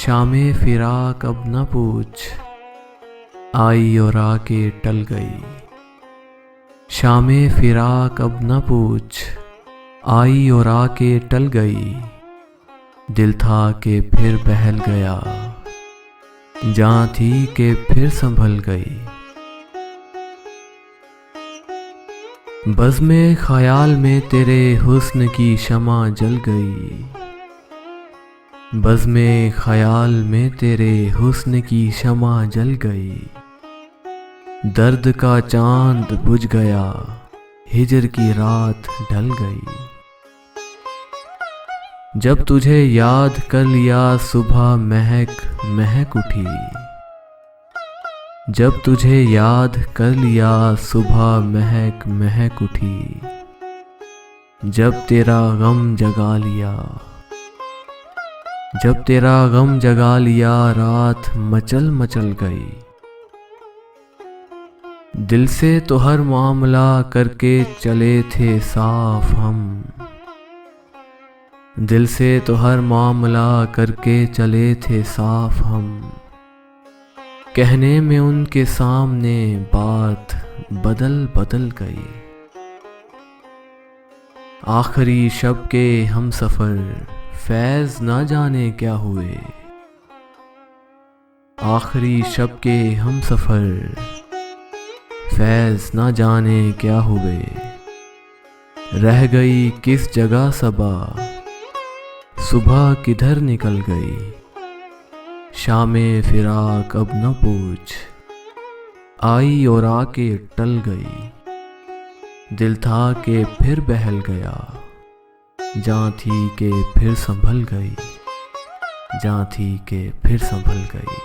शामे फिराक अब न पूछ, आई और आके टल गई। शामे फिराक अब न पूछ, आई और आके टल गई। दिल था कि फिर बहल गया, जहाँ थी कि फिर संभल गई। बज़्म ख़याल में तेरे हुस्न की शमा जल गई। बज़्म ख़याल में तेरे हुस्न की शमा जल गई। दर्द का चांद बुझ गया, हिजर की रात ढल गई। जब तुझे याद कर लिया सुबह महक महक उठी। जब तुझे याद कर लिया सुबह महक महक उठी। जब तेरा गम जगा लिया, जब तेरा गम जगा लिया रात मचल मचल गई। दिल से तो हर मामला करके चले थे साफ हम। दिल से तो हर मामला करके चले थे साफ हम। कहने में उनके सामने बात बदल बदल गई। आखिरी शब के हम सफ़र फैज़ ना जाने क्या हुए। आखिरी शब के हम सफ़र फैज़ ना जाने क्या हुए। रह गई किस जगह सबा, सुबह किधर निकल गई। शामे फिराक अब न पूछ, आई और आके टल गई। दिल था कि फिर बहल गया, जहाँ थी कि फिर संभल गई। जहाँ थी कि फिर संभल गई।